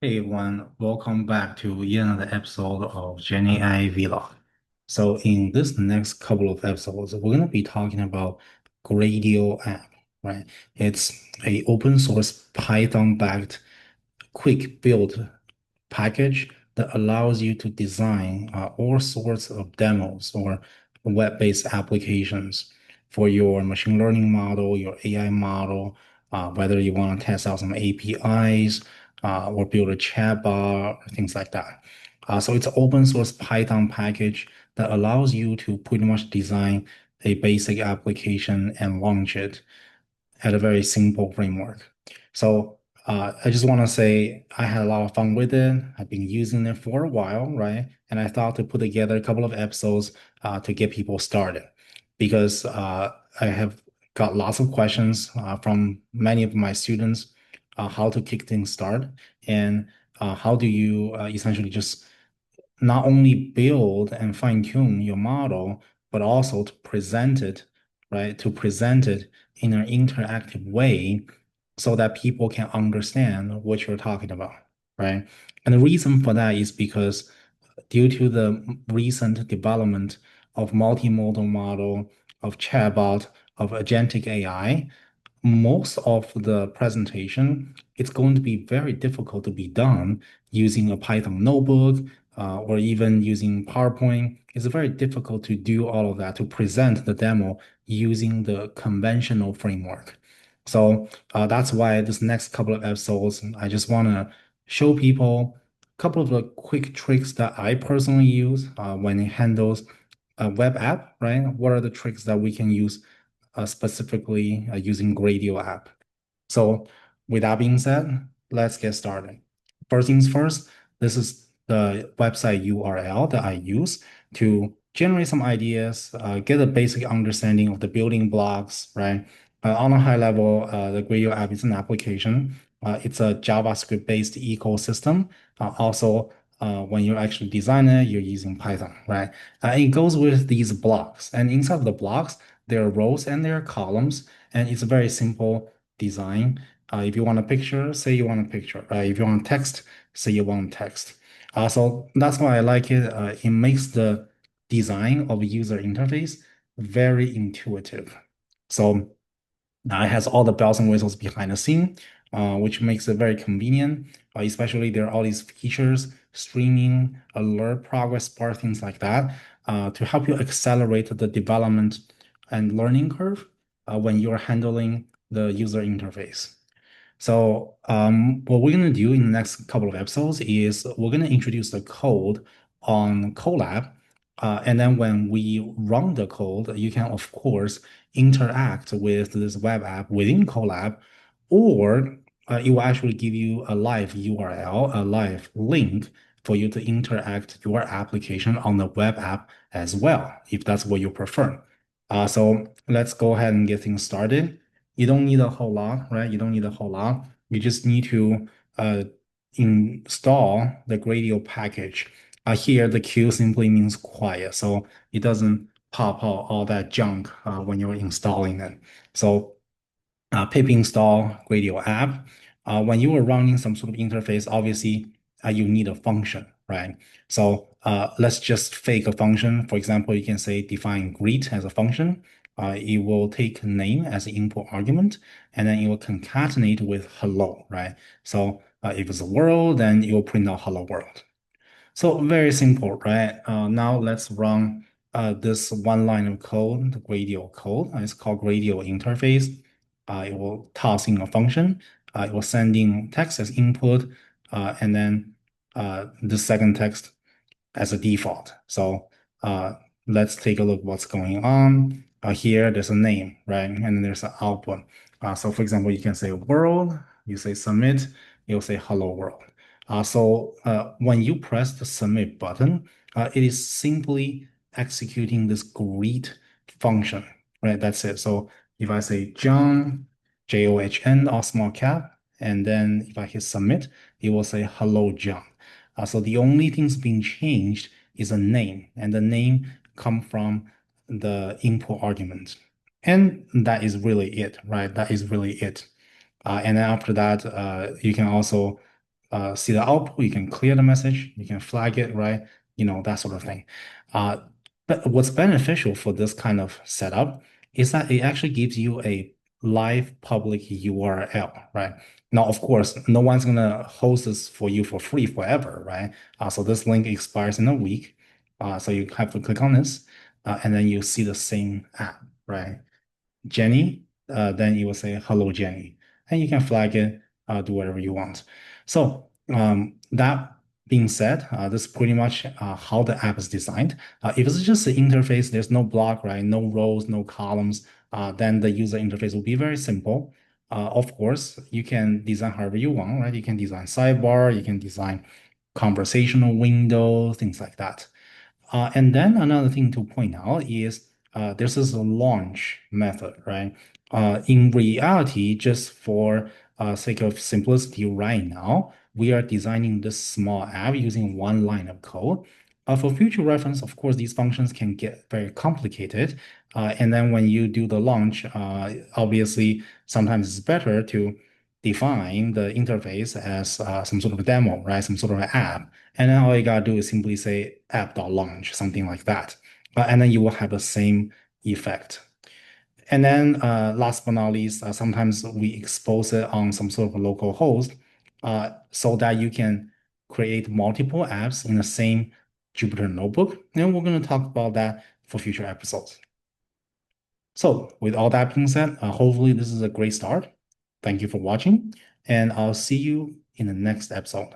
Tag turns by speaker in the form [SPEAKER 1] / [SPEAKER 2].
[SPEAKER 1] Hey everyone, welcome back to yet another episode of GenAI Vlog. So in this next couple of episodes, we're going to be talking about Gradio app, right? It's a open source Python-backed quick build package that allows you to design all sorts of demos or web-based applications for your machine learning model, your AI model, whether you want to test out some APIs or build a chatbot or things like that. So it's an open source Python package that allows you to pretty much design a basic application and launch it had a very simple framework. So I just want to say I had a lot of fun with it. I've been using it for a while, right? And I thought to put together a couple of episodes to get people started because I have got lots of questions from many of my students how to kick things start and how do you essentially just not only build and fine tune your model, but also to present it, right? To present it in an interactive way so that people can understand what you're talking about, right? And the reason for that is because due to the recent development of multimodal model, of chatbot, of agentic AI, most of the presentation, it's going to be very difficult to be done using a Python notebook or even using PowerPoint. It's very difficult to do all of that, to present the demo using the conventional framework. So that's why this next couple of episodes, I just want to show people a couple of the quick tricks that I personally use when it handles a web app, right? What are the tricks that we can use specifically using Gradio app. So with that being said, let's get started. First things first, this is the website URL that I use to generate some ideas, get a basic understanding of the building blocks, right? On a high level, the Gradio app is an application. It's a JavaScript-based ecosystem. Also, when you actually design it, you're using Python, right? It goes with these blocks, and inside of the blocks, there are rows and there are columns, and it's a very simple design. If you want a picture, say you want a picture. If you want text, say you want text. So that's why I like it. It makes the design of a user interface very intuitive. So it has all the bells and whistles behind the scene, which makes it very convenient. Especially there are all these features, streaming, alert, progress bar, things like that, to help you accelerate the development and learning curve when you're handling the user interface. So what we're going to do in the next couple of episodes is we're going to introduce the code on Colab. And then when we run the code, you can, of course, interact with this web app within Colab, or it will actually give you a live URL, a live link for you to interact your application on the web app as well, if that's what you prefer. So let's go ahead and get things started. You don't need a whole lot, right? You don't need a whole lot. You just need to uh, install the Gradio package. Here, the Q simply means quiet, so it doesn't pop out all that junk when you're installing it. So pip install Gradio app. When you are running some sort of interface, obviously you need a function, right? So let's just fake a function. For example, you can say define greet as a function. It will take name as an input argument, and then it will concatenate with hello, right? So if it's a world, then it will print out hello world. So very simple, right? Now let's run this one line of code, the Gradio code. It's called Gradio interface. It will toss in a function. It will send in text as input, and then the second text as a default. So let's take a look what's going on. Here, there's a name, right? And then there's an output. So for example, you can say world, you say submit, you'll say hello world. When you press the submit button, it is simply executing this greet function, right? That's it. So if I say John, John, all small cap, and then if I hit submit, it will say hello John. So the only things being changed is a name, and the name come from the input argument. And that is really it, right? That is really it. And then after that, you can also see the output, you can clear the message, you can flag it, right? That sort of thing. Uh, but what's beneficial for this kind of setup is that it actually gives you a live public URL, right? Now, of course, no one's gonna host this for you for free forever, right? So this link expires in a week. So you have to click on this, and then you see the same app, right? Jenny, then you will say hello, Jenny, and you can flag it, do whatever you want. So that being said, this is pretty much how the app is designed. If it's just an interface, there's no block, right? No rows, no columns, then the user interface will be very simple. Of course, you can design however you want, right? You can design sidebar, you can design conversational windows, things like that. And then another thing to point out is this is a launch method, right? In reality, just for sake of simplicity right now, we are designing this small app using one line of code. For future reference, of course, these functions can get very complicated. And then when you do the launch, obviously, sometimes it's better to define the interface as some sort of a demo, right? Some sort of an app. And then all you gotta do is simply say app.launch, something like that. And then you will have the same effect. And then last but not least, sometimes we expose it on some sort of a local host so that you can create multiple apps in the same Jupyter notebook. And we're going to talk about that for future episodes. So with all that being said, hopefully this is a great start. Thank you for watching, and I'll see you in the next episode.